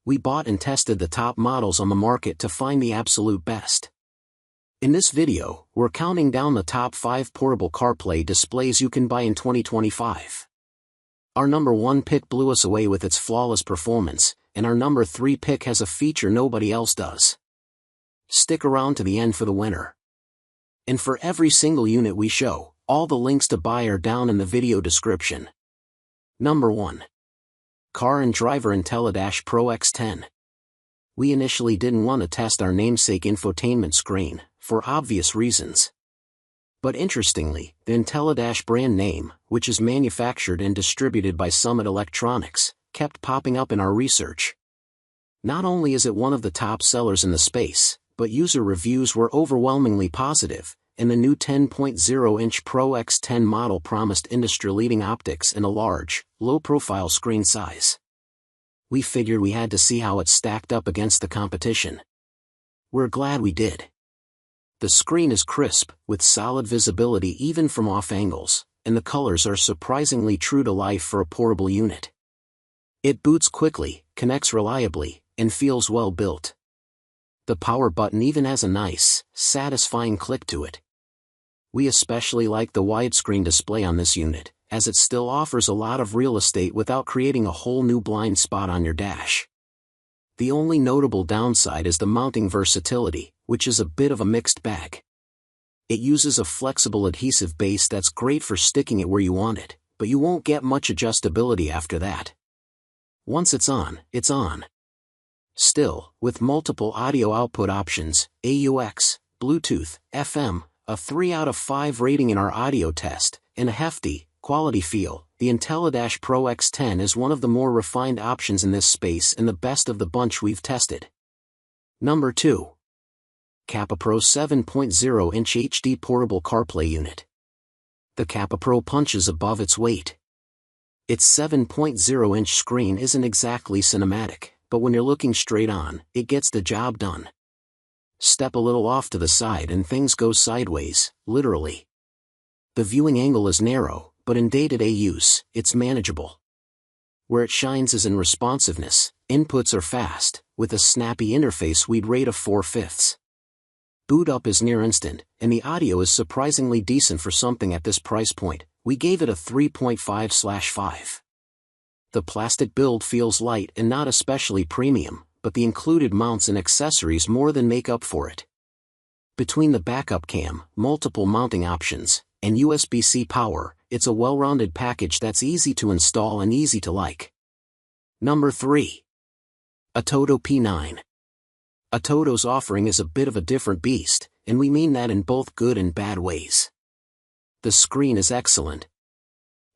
We bought and tested the top models on the market to find the absolute best. In this video, we're counting down the top 5 portable CarPlay displays you can buy in 2025. Our number 1 pick blew us away with its flawless performance, and our number 3 pick has a feature nobody else does. Stick around to the end for the winner. And for every single unit we show, all the links to buy are down in the video description. Number 1. Car and Driver Intellidash Pro X10. We initially didn't want to test our namesake infotainment screen, for obvious reasons. But interestingly, the Intellidash brand name, which is manufactured and distributed by Summit Electronics, kept popping up in our research. Not only is it one of the top sellers in the space, but user reviews were overwhelmingly positive, and the new 10.0-inch Pro X10 model promised industry-leading optics and a large, low-profile screen size. We figured we had to see how it stacked up against the competition. We're glad we did. The screen is crisp, with solid visibility even from off angles, and the colors are surprisingly true to life for a portable unit. It boots quickly, connects reliably, and feels well built. The power button even has a nice, satisfying click to it. We especially like the widescreen display on this unit, as it still offers a lot of real estate without creating a whole new blind spot on your dash. The only notable downside is the mounting versatility, which is a bit of a mixed bag. It uses a flexible adhesive base that's great for sticking it where you want it, but you won't get much adjustability after that. Once it's on, it's on. Still, with multiple audio output options, AUX, Bluetooth, FM, a 3 out of 5 rating in our audio test, and a hefty, quality feel, the Intellidash Pro X10 is one of the more refined options in this space and the best of the bunch we've tested. Number 2. Capapro 7.0-inch HD Portable CarPlay Unit. The Capapro punches above its weight. Its 7.0-inch screen isn't exactly cinematic, but when you're looking straight on, it gets the job done. Step a little off to the side and things go sideways, literally. The viewing angle is narrow, but in day-to-day use, it's manageable. Where it shines is in responsiveness. Inputs are fast, with a snappy interface we'd rate a 4/5. Boot up is near instant, and the audio is surprisingly decent for something at this price point. We gave it a 3.5/5. The plastic build feels light and not especially premium, but the included mounts and accessories more than make up for it. Between the backup cam, multiple mounting options, and USB-C power, it's a well-rounded package that's easy to install and easy to like. Number 3. ATOTO P9. ATOTO's offering is a bit of a different beast, and we mean that in both good and bad ways. The screen is excellent.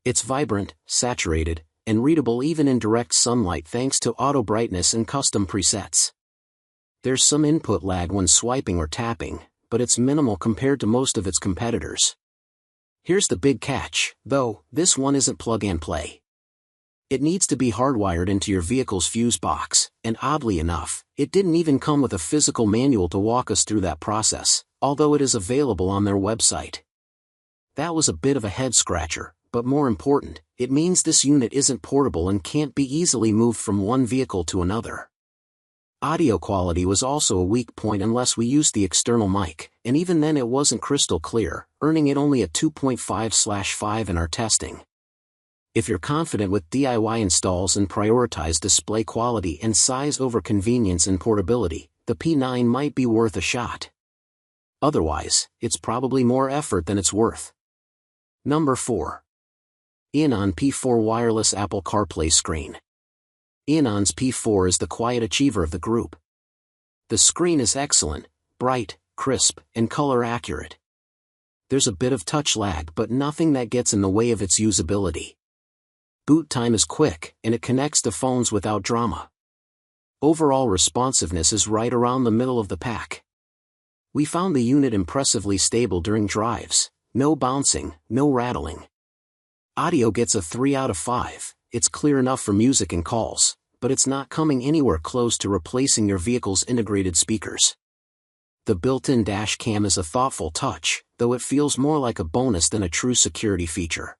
It's vibrant, saturated, and readable even in direct sunlight thanks to auto brightness and custom presets. There's some input lag when swiping or tapping, but it's minimal compared to most of its competitors. Here's the big catch, though, this one isn't plug and play. It needs to be hardwired into your vehicle's fuse box, and oddly enough, it didn't even come with a physical manual to walk us through that process, although it is available on their website. That was a bit of a head-scratcher, but more important, it means this unit isn't portable and can't be easily moved from one vehicle to another. Audio quality was also a weak point unless we used the external mic, and even then it wasn't crystal clear, earning it only a 2.5/5 in our testing. If you're confident with DIY installs and prioritize display quality and size over convenience and portability, the P9 might be worth a shot. Otherwise, it's probably more effort than it's worth. Number 4. Eonon P4 Wireless Apple CarPlay Screen. Eonon's P4 is the quiet achiever of the group. The screen is excellent, bright, crisp, and color accurate. There's a bit of touch lag but nothing that gets in the way of its usability. Boot time is quick, and it connects to phones without drama. Overall responsiveness is right around the middle of the pack. We found the unit impressively stable during drives, no bouncing, no rattling. Audio gets a 3 out of 5, it's clear enough for music and calls, but it's not coming anywhere close to replacing your vehicle's integrated speakers. The built-in dash cam is a thoughtful touch, though it feels more like a bonus than a true security feature.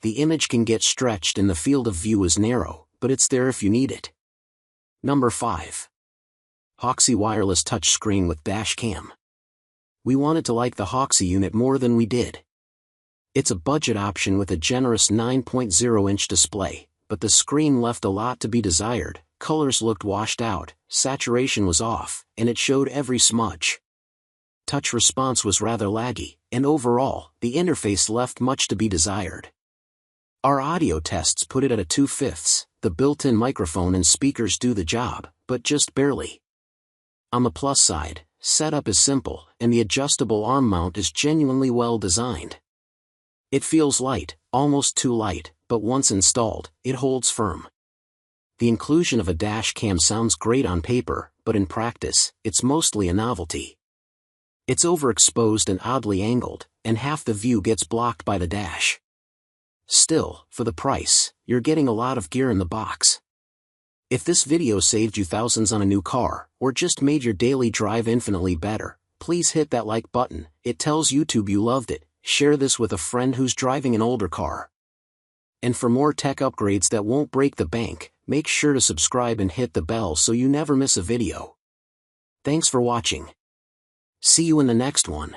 The image can get stretched and the field of view is narrow, but it's there if you need it. Number 5. Hauxiy wireless touchscreen with dash cam. We wanted to like the Hauxiy unit more than we did. It's a budget option with a generous 9.0-inch display, but the screen left a lot to be desired. Colors looked washed out, saturation was off, and it showed every smudge. Touch response was rather laggy, and overall, the interface left much to be desired. Our audio tests put it at a 2/5. The built-in microphone and speakers do the job, but just barely. On the plus side, setup is simple, and the adjustable arm mount is genuinely well designed. It feels light, almost too light, but once installed, it holds firm. The inclusion of a dash cam sounds great on paper, but in practice, it's mostly a novelty. It's overexposed and oddly angled, and half the view gets blocked by the dash. Still, for the price, you're getting a lot of gear in the box. If this video saved you thousands on a new car, or just made your daily drive infinitely better, please hit that like button. It tells YouTube you loved it. Share this with a friend who's driving an older car. And for more tech upgrades that won't break the bank, make sure to subscribe and hit the bell so you never miss a video. Thanks for watching. See you in the next one.